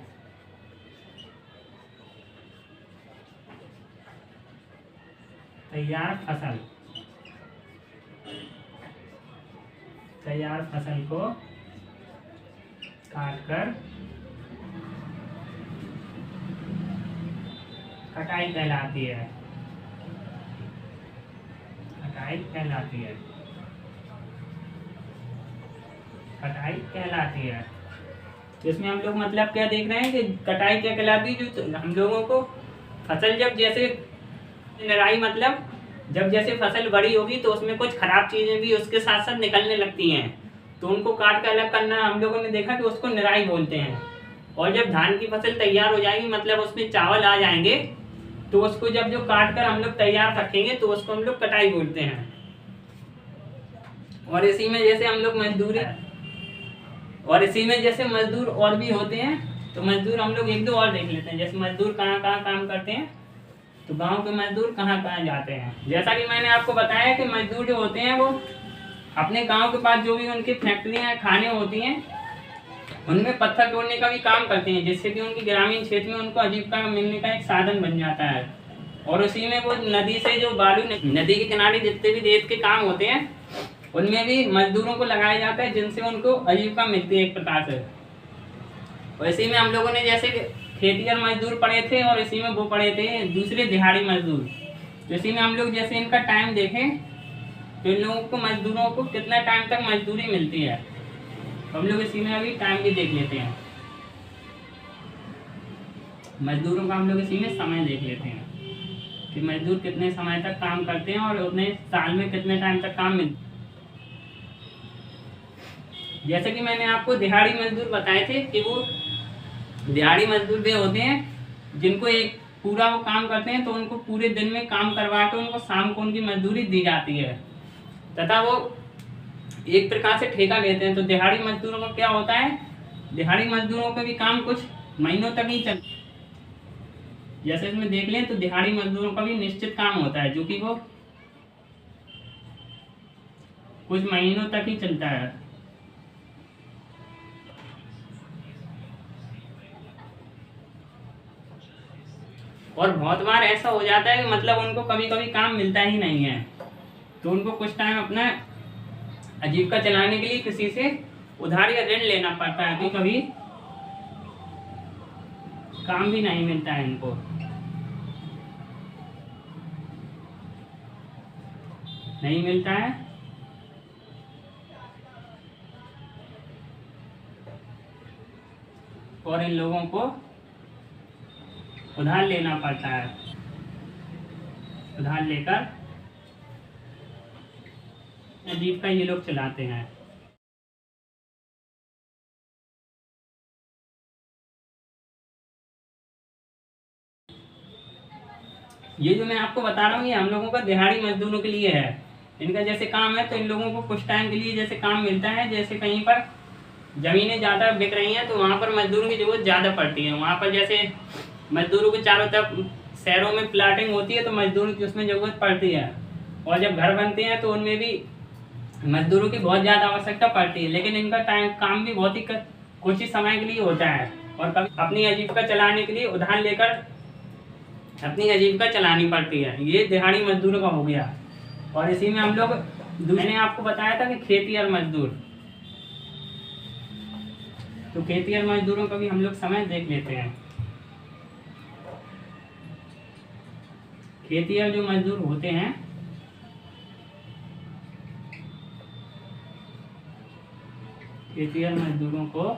Speaker 1: तैयार फसल को काटकर कटाई कहलाती है। इसमें हम लोग मतलब क्या देख रहे हैं कि कटाई क्या कहलाती है, जो हम लोगों को फसल जब जैसे निराई मतलब जब जैसे फसल बड़ी होगी तो उसमें कुछ खराब चीजें भी उसके साथ साथ निकलने लगती हैं, तो उनको काट कर अलग करना हम लोगों ने देखा कि उसको निराई बोलते हैं। और जब धान की फसल तैयार हो जाएगी, मतलब उसमें चावल आ जाएंगे, तो उसको जब जो काट कर हम लोग तैयार रखेंगे तो उसको हम लोग कटाई बोलते हैं। और इसी में जैसे हम लोग मजदूर और भी होते हैं, तो मजदूर हम लोग एक दो और देख लेते हैं। जैसे मजदूर कहाँ कहाँ काम करते हैं, तो गांव के मजदूर कहाँ कहाँ जाते हैं। जैसा कि मैंने आपको बताया कि मजदूर जो होते हैं वो अपने गांव के पास जो भी उनकी फैक्ट्रियाँ खाने होती हैं उनमें पत्थर तोड़ने का भी काम करते हैं, जिससे कि उनकी ग्रामीण क्षेत्र में उनको आजीविका मिलने का एक साधन बन जाता है। और उसी में वो नदी से जो बालू, नदी के किनारे जितने भी रेत के काम होते हैं उनमें भी मजदूरों को लगाया जाता है, जिनसे उनको आजीविका मिलती है एक प्रकार से। और इसी में हम लोगों ने जैसे खेतिहर मजदूर पढ़े थे और इसी में वो पढ़े थे दूसरे दिहाड़ी मजदूर। तो इसी में हम लोग जैसे इनका टाइम देखें तो इन लोगों को मजदूरों को कितना टाइम तक मजदूरी मिलती है, हम लोग इसी में अभी टाइम भी देख लेते हैं। मजदूरों का हम लोग इसी में समय देख लेते हैं कि मजदूर कितने समय तक काम करते हैं और उतने साल में कितने टाइम तक काम मिलता है। जैसे कि मैंने आपको दिहाड़ी मजदूर बताए थे कि वो दिहाड़ी मजदूर वे होते हैं जिनको एक पूरा वो काम करते हैं, तो उनको पूरे दिन में काम करवा के उनको शाम को उनकी मजदूरी दी जाती है, तथा वो एक प्रकार से ठेका लेते हैं। तो दिहाड़ी मजदूरों का क्या होता है, दिहाड़ी मजदूरों का भी काम कुछ महीनों तक ही चलता है। जैसे इसमें देख लें तो दिहाड़ी मजदूरों का भी निश्चित काम होता है, जो कि वो कुछ महीनों तक ही चलता है। और बहुत बार ऐसा हो जाता है कि मतलब उनको कभी कभी काम मिलता ही नहीं है, तो उनको कुछ टाइम अपना आजीविका चलाने के लिए किसी से उधार या ऋण लेना पड़ता है, तो कभी काम भी नहीं मिलता है इनको। नहीं मिलता है और इन लोगों को उधार लेना पड़ता है। उधार लेकर अजीविका ये लोग चलाते हैं। ये जो मैं आपको बता रहा हूँ ये हम लोगों का दिहाड़ी मजदूरों के लिए है। इनका जैसे काम है तो इन लोगों को कुछ टाइम के लिए जैसे काम मिलता है, जैसे कहीं पर ज़मीनें ज़्यादा बिक रही हैं तो वहाँ पर मजदूरों की ज़रूरत ज़्यादा पड़ती है। वहाँ पर जैसे मजदूरों के चारों तरफ शहरों में प्लाटिंग होती है तो मजदूरों की उसमें ज़रूरत पड़ती है, और जब घर बनते हैं तो उनमें भी मजदूरों की बहुत ज़्यादा आवश्यकता पड़ती है। लेकिन इनका टाइम काम भी बहुत ही कुछ ही समय के लिए होता है, और कभी अपनी आजीविका चलाने के लिए उधार लेकर अपनी आजीविका चलानी पड़ती है। ये दिहाड़ी मजदूरों का हो गया। और इसी में हम लोग, मैंने आपको बताया था कि खेतिहर मजदूर, तो खेतिहर मजदूरों का भी हम लोग समय देख लेते हैं। खेतिहर जो मजदूर होते हैं खेतिहर मजदूरों को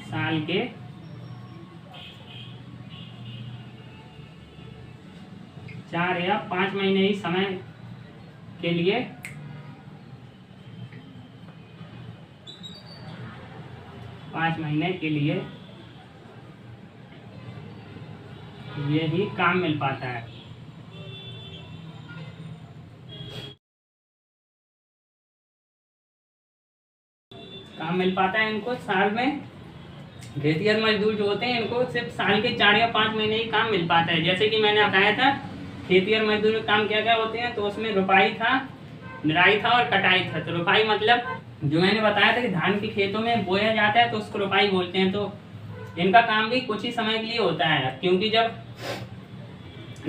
Speaker 1: साल के 4 या 5 महीने ही समय के लिए 5 महीने के लिए यही काम मिल पाता है। काम मिल पाता है इनको साल में। खेतिहर मजदूर जो होते हैं इनको सिर्फ साल के 4 या 5 महीने ही काम मिल पाता है। जैसे कि मैंने बताया था खेतिहर मजदूर के काम क्या क्या होते हैं, तो उसमें रुपाई था, निराई था और कटाई था। तो रुपाई मतलब जो मैंने बताया था कि धान के खेतों में बोया जाता है तो उसको रुपाई बोलते हैं। तो इनका काम भी कुछ ही समय के लिए होता है, क्योंकि जब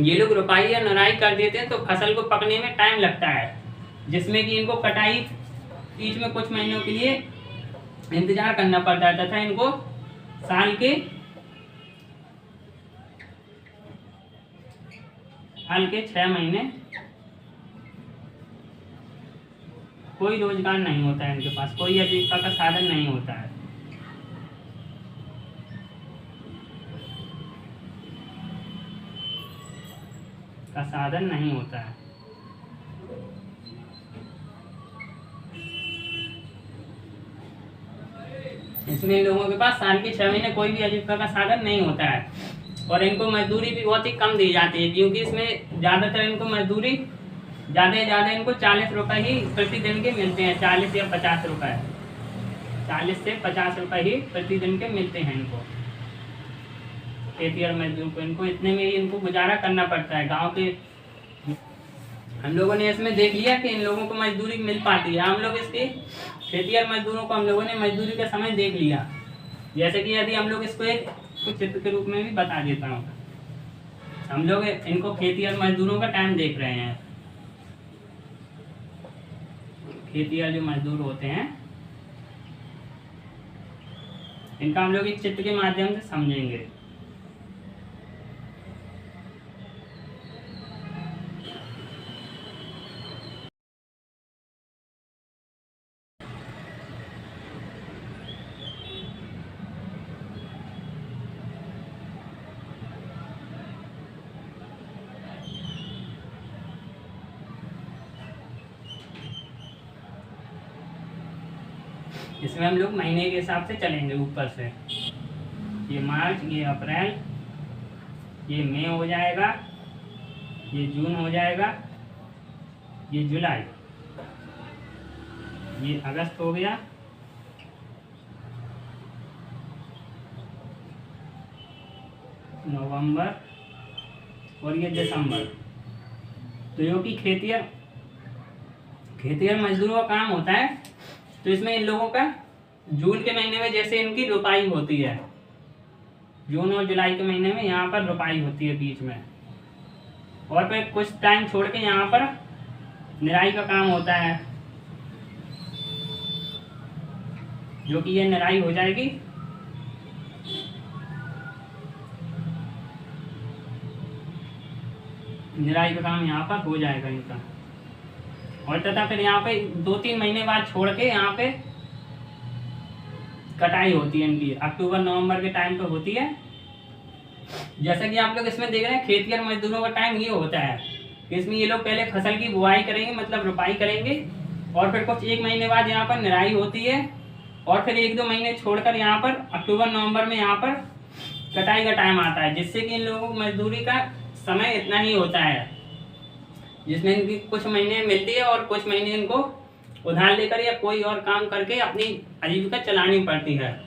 Speaker 1: ये लोग रुपाई या निराई कर देते हैं तो फसल को पकने में टाइम लगता है, जिसमें कि इनको कटाई बीच में कुछ महीनों के लिए इंतजार करना पड़ता है, तथा इनको साल के 6 महीने कोई रोजगार नहीं होता है, इनके पास कोई आजीविका का साधन नहीं होता है। इसमें इन लोगों के पास साल के 6 महीने कोई भी आजीविका का साधन नहीं होता है, और इनको मजदूरी भी बहुत ही कम दी जाती है, क्योंकि इसमें ज़्यादातर इनको मजदूरी ज़्यादा से ज़्यादा इनको 40 रुपये ही प्रतिदिन के मिलते हैं। 40 या 50 रुपये, 40 से 50 रुपये ही प्रतिदिन के मिलते हैं इनको, खेतिहर मजदूर को। इनको इतने में ही इनको गुजारा करना पड़ता है। गाँव के हम लोगों ने इसमें देख लिया कि इन लोगों को मजदूरी मिल पाती है। हम लोग इसके खेतिहर मजदूरों को हम लोगों ने मजदूरी का समय देख लिया। जैसे कि यदि हम लोग इसको एक कुछ चित्र के रूप में भी बता देता हूँ, हम लोग इनको खेतिहर मजदूरों का टाइम देख रहे हैं। खेतिहर जो मजदूर होते हैं इनका हम लोग एक चित्र के माध्यम से समझेंगे। इसमें हम लोग महीने के हिसाब से चलेंगे ऊपर से। ये मार्च, ये अप्रैल, ये मई हो जाएगा, ये जून हो जाएगा, ये जुलाई, ये अगस्त हो गया, नवंबर और ये दिसंबर। तो जो कि खेतिहर मजदूरों का काम होता है, तो इसमें इन लोगों का जून के महीने में जैसे इनकी रुपाई होती है, जून और जुलाई के महीने में यहाँ पर रुपाई होती है बीच में, और फिर कुछ टाइम छोड़ के यहाँ पर निराई का काम होता है, जो कि ये निराई हो जाएगी। निराई का काम यहाँ पर हो जाएगा इनका, और तथा फिर यहाँ पे 2-3 महीने बाद छोड़ के यहाँ पे कटाई होती है इनकी। अक्टूबर नवंबर के टाइम पे होती है। जैसा कि आप लोग इसमें देख रहे हैं, खेती और मजदूरों का टाइम ये होता है कि इसमें ये लोग पहले फसल की बुआई करेंगे, मतलब रोपाई करेंगे, और फिर कुछ 1 महीने बाद यहाँ पर निराई होती है, और फिर 1-2 महीने छोड़कर यहाँ पर अक्टूबर-नवंबर में यहाँ पर कटाई का टाइम आता है, जिससे कि इन लोगों को मजदूरी का समय इतना ही होता है, जिसमें इनकी कुछ महीने मिलती है और कुछ महीने इनको उधार लेकर या कोई और काम करके अपनी आजीविका चलानी पड़ती है।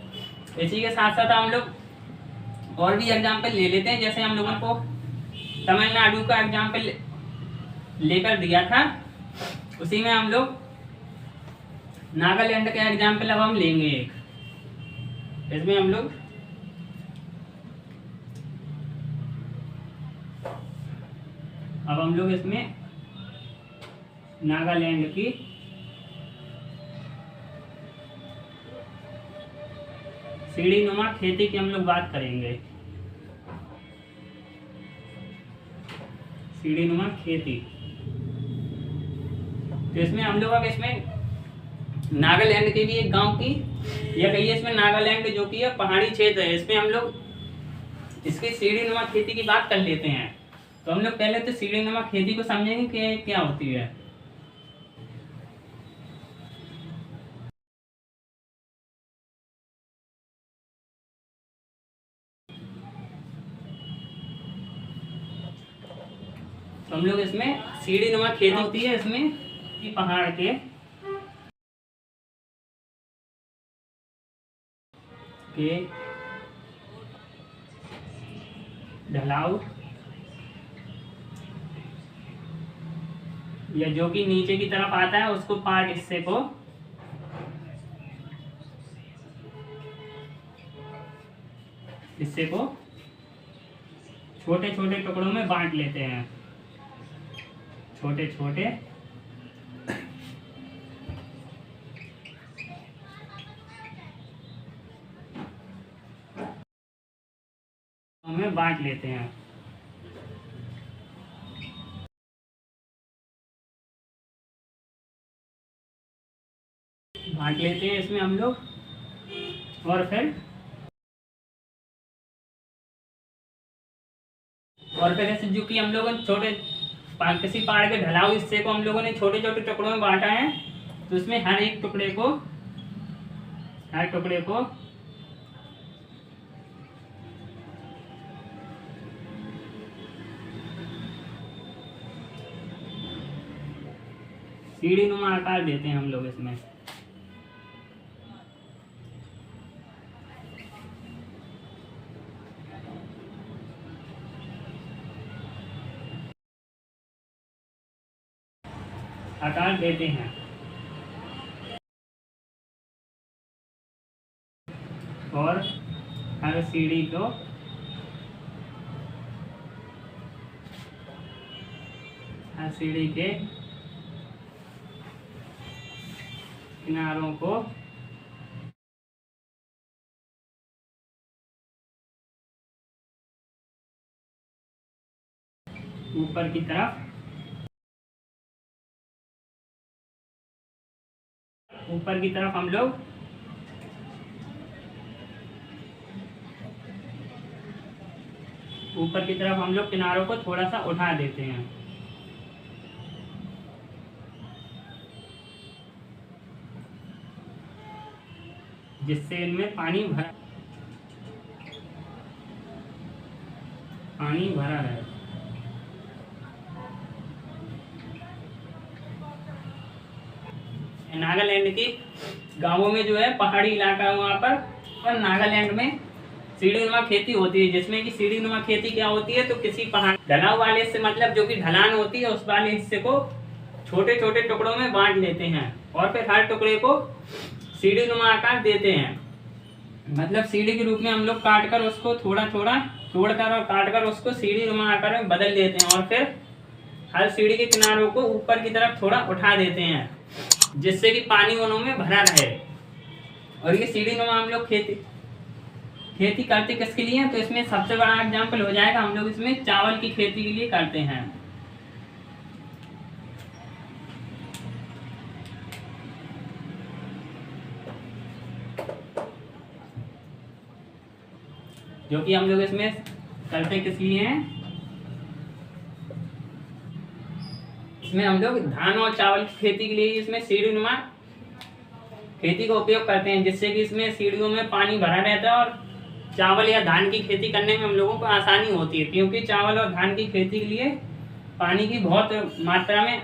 Speaker 1: इसी के साथ साथ हम लोग और भी एग्जाम्पल ले लेते हैं। जैसे हम लोगों को तमिलनाडु का एग्जाम्पल लेकर दिया था, उसी में हम लोग नागालैंड का एग्जाम्पल अब हम लेंगे एक। इसमें हम लोग इसमें नागालैंड की सीढ़ी नुमा खेती की हम लोग बात करेंगे। सीढ़ी नुमा खेती, तो इसमें हम लोग अब इसमें नागालैंड के भी एक गांव की, या कहिए इसमें नागालैंड जो कि है पहाड़ी क्षेत्र है, इसमें हम लोग इसकी सीढ़ी नुमा खेती की बात कर लेते हैं। तो हम लोग पहले तो सीढ़ी नुमा खेती को समझेंगे कि क्या होती है। तो हम लोग इसमें सीढ़ी नुमा खेती होती है, इसमें पहाड़ के ढलाव या जो कि नीचे की तरफ आता है उसको पार्ट हिस्से को छोटे छोटे टुकड़ों में बांट लेते हैं, छोटे छोटे में बांट लेते हैं। इसमें हम लोग, और फिर ऐसे जो कि हम लोगों ने छोटे किसी पहाड़ के ढलाव हिस्से को हम लोगों ने छोटे छोटे टुकड़ों में बांटा है, तो इसमें हर टुकड़े को सीढ़ी नुमा आकार देते हैं हम लोग इसमें। आकार देते हैं और हर सीढ़ी को सीढ़ी के किनारों को ऊपर की तरफ हम लोग किनारों को थोड़ा सा उठा देते हैं, जिससे इनमें पानी भरा है। नागालैंड की गांवों में जो है पहाड़ी इलाका है वहाँ पर नागालैंड में सीढ़ी नुमा खेती होती है, जिसमें कि सीढ़ी नुमा खेती क्या होती है, तो किसी पहाड़ ढलाव वाले से, मतलब जो कि ढलान होती है उस वाले हिस्से को छोटे छोटे टुकड़ों में बांट लेते हैं और फिर हर टुकड़े को सीढ़ी नुमा आकार देते हैं। मतलब सीढ़ी के रूप में हम लोग काट कर उसको थोड़ा थोड़ा तोड़कर और काट कर उसको सीढ़ी नुमा आकार में बदल देते हैं और फिर हर सीढ़ी के किनारों को ऊपर की तरफ थोड़ा उठा देते हैं, जिससे कि पानी उनमें भरा रहे। और ये सीढ़ी नुमा हम लोग खेती करते किसके लिए, तो इसमें सबसे बड़ा एग्जाम्पल हो जाएगा, हम लोग इसमें चावल की खेती के लिए करते हैं। जो कि हम लोग इसमें करते किस लिए हैं? इसमें हम लोग धान और चावल की खेती के लिए इसमें सीढ़ीनुमा खेती का उपयोग करते हैं, जिससे कि इसमें सीढ़ियों में पानी भरा रहता है और चावल या धान की खेती करने में हम लोगों को आसानी होती है, क्योंकि चावल और धान की खेती के लिए पानी की बहुत मात्रा में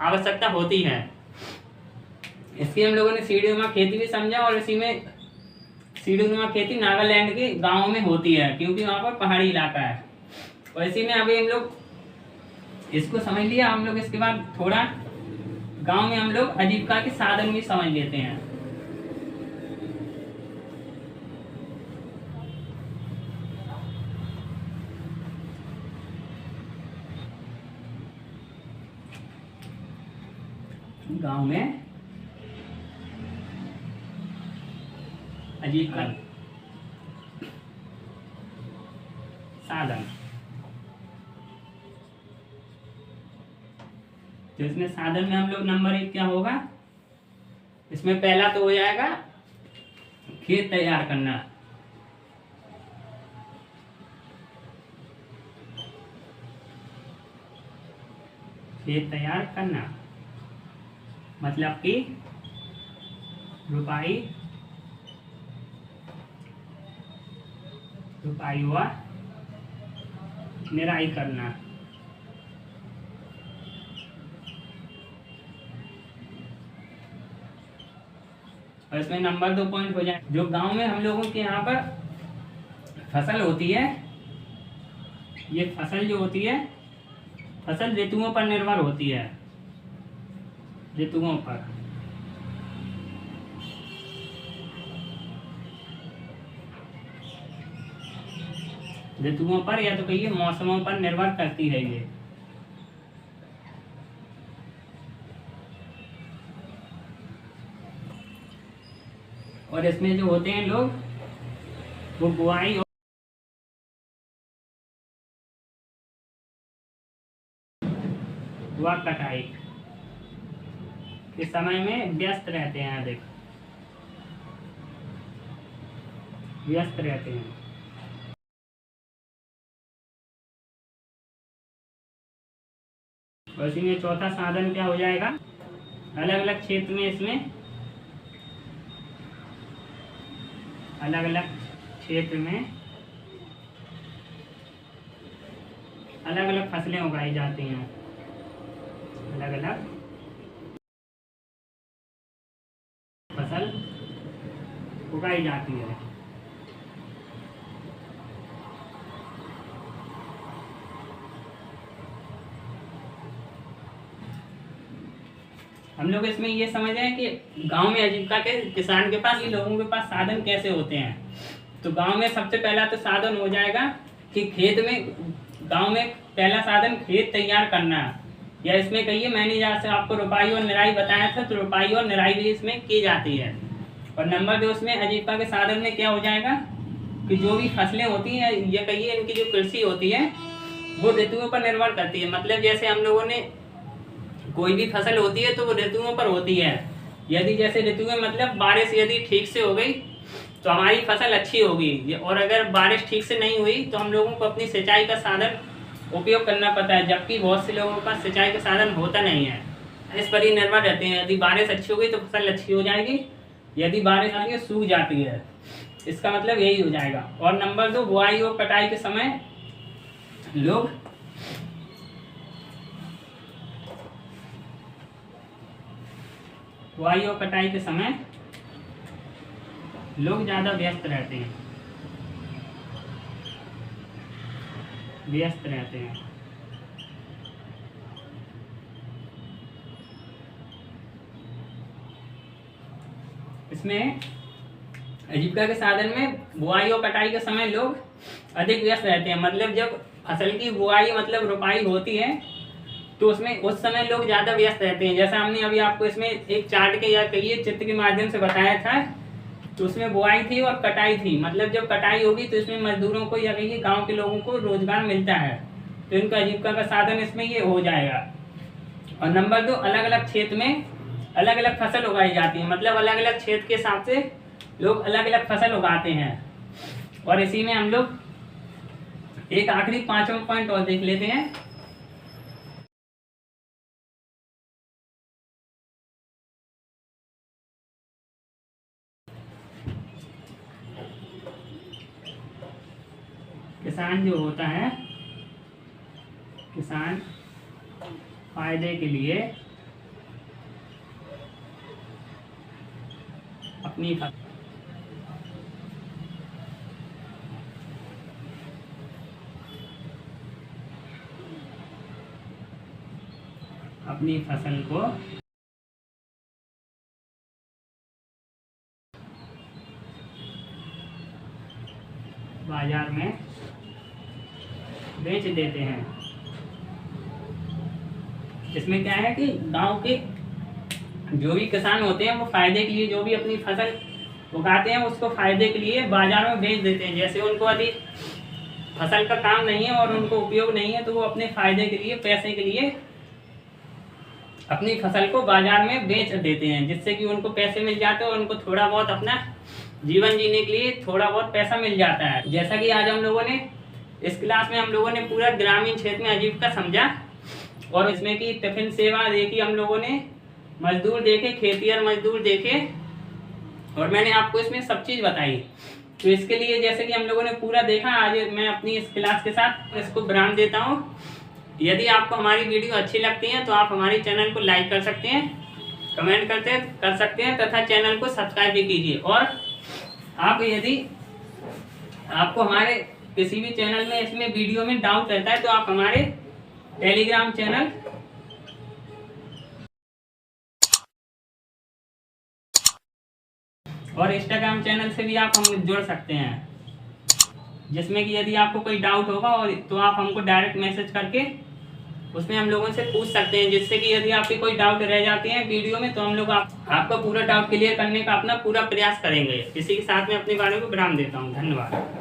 Speaker 1: आवश्यकता होती है। इसलिए हम लोगों ने सीढ़ीनुमा खेती भी समझा, और इसी में सीढ़ीनुमा खेती नागालैंड के गाँव में होती है, क्योंकि वहाँ पर पहाड़ी इलाका है। और इसी में अभी हम लोग इसको समझ लिया, हम लोग इसके बाद थोड़ा गांव में हम लोग आजीविका के साधन भी समझ लेते हैं। गांव में आजीविका साधन, तो इसमें साधन में हम लोग नंबर 1 क्या होगा? इसमें पहला तो हो जाएगा खेत तैयार करना। खेत तैयार करना मतलब कि रुपाई व निराई करना। और इसमें नंबर 2 पॉइंट हो जाए, जो गांव में हम लोगों के यहाँ पर फसल होती है, ये फसल जो होती है, फसल ऋतुओं पर निर्भर होती है, ऋतुओं पर। ऋतुओं पर या तो कहिए मौसमों पर निर्भर करती है ये। और इसमें जो होते हैं लोग, वो बुआई और कटाई के समय में व्यस्त रहते हैं, अधिक व्यस्त रहते हैं। और इसी में चौथा साधन क्या हो जाएगा? अलग अलग क्षेत्र में, इसमें अलग अलग क्षेत्र में अलग अलग फसलें उगाई जाती हैं, अलग अलग फसल उगाई जाती है। हम लोग इसमें ये समझ रहे हैं कि गांव में आजीविका के किसान के पास, ये लोगों के पास साधन कैसे होते हैं। तो गांव में सबसे पहला तो साधन हो जाएगा कि खेत में, गांव में पहला साधन खेत तैयार करना, या इसमें कहिए मैंने जैसे आपको रुपाई और निराई बताया था, तो रुपाई और निराई भी इसमें की जाती है। और नंबर 2 इसमें आजीविका के साधन में क्या हो जाएगा कि जो भी फसलें होती हैं, या कहिए इनकी जो कृषि होती है, वो ऋतुओं पर निर्भर करती है। मतलब जैसे हम लोगों ने कोई भी फसल होती है तो वो ऋतुओं पर होती है। यदि जैसे ऋतुएं मतलब बारिश यदि ठीक से हो गई तो हमारी फसल अच्छी होगी, और अगर बारिश ठीक से नहीं हुई तो हम लोगों को अपनी सिंचाई का साधन उपयोग करना पड़ता है, जबकि बहुत से लोगों के पास सिंचाई का साधन होता नहीं है। इस पर ही निर्भर रहते हैं। यदि बारिश अच्छी हो गई तो फसल अच्छी हो जाएगी, यदि बारिश आ गई सूख जाती है। इसका मतलब यही हो जाएगा। और नंबर 2 बुआई और कटाई के समय लोग बुआई और कटाई के समय लोग ज़्यादा व्यस्त रहते हैं, व्यस्त रहते हैं। इसमें आजीविका के साधन में बुआई और कटाई के समय लोग अधिक व्यस्त रहते हैं। मतलब जब फसल की बुआई मतलब रुपाई होती है तो उसमें उस समय लोग ज़्यादा व्यस्त रहते हैं। जैसा हमने अभी आपको इसमें एक चार्ट के या कहिए चित्र के माध्यम से बताया था, तो उसमें बुआई थी और कटाई थी। मतलब जब कटाई होगी तो इसमें मजदूरों को या कहिए गांव के लोगों को रोजगार मिलता है, तो इनका आजीविका का साधन इसमें ये हो जाएगा। और नंबर 2 अलग अलग क्षेत्र में अलग अलग फसल उगाई जाती है। मतलब अलग अलग क्षेत्र के हिसाब से लोग अलग अलग फसल उगाते हैं। और इसी में हम लोग एक आखिरी 5वां पॉइंट और देख लेते हैं। किसान जो होता है, किसान फायदे के लिए अपनी फसल को बाजार में बेच देते हैं। इसमें क्या है कि गांव के जो भी किसान होते हैं वो फायदे के लिए जो भी अपनी फसल उगाते हैं उसको फायदे के लिए बाजार में बेच देते हैं। जैसे उनको यदि फसल का काम नहीं है और उनको उपयोग नहीं है तो वो अपने फायदे के लिए, पैसे के लिए अपनी फसल को बाजार में बेच देते हैं, जिससे कि उनको पैसे मिल जाते हैं और उनको थोड़ा बहुत अपना जीवन जीने के लिए थोड़ा बहुत पैसा मिल जाता है। जैसा कि आज हम लोगों ने इस क्लास में हम लोगों ने पूरा ग्रामीण क्षेत्र में आजीविका समझा और इसमें की टिफिन सेवा देखी, हम लोगों ने मजदूर देखे, खेतिहर मजदूर देखे और मैंने आपको इसमें सब चीज़ बताई। तो इसके लिए जैसे कि हम लोगों ने पूरा देखा, आज मैं अपनी इस क्लास के साथ इसको विराम देता हूँ। यदि आपको हमारी वीडियो अच्छी लगती है तो आप हमारे चैनल को लाइक कर सकते हैं, कमेंट कर सकते हैं तथा चैनल को सब्सक्राइब भी कीजिए। और आप यदि आपको हमारे किसी भी चैनल में इसमें वीडियो में डाउट रहता है तो आप हमारे टेलीग्राम चैनल और इंस्टाग्राम चैनल से भी आप हम जुड़ सकते हैं, जिसमें कि यदि आपको कोई डाउट होगा और तो आप हमको डायरेक्ट मैसेज करके उसमें हम लोगों से पूछ सकते हैं, जिससे कि यदि आपकी कोई डाउट रह जाती है वीडियो में तो हम लोग आपका पूरा डाउट क्लियर करने का अपना पूरा प्रयास करेंगे। इसी के साथ में अपने बारे को विराम देता हूँ। धन्यवाद।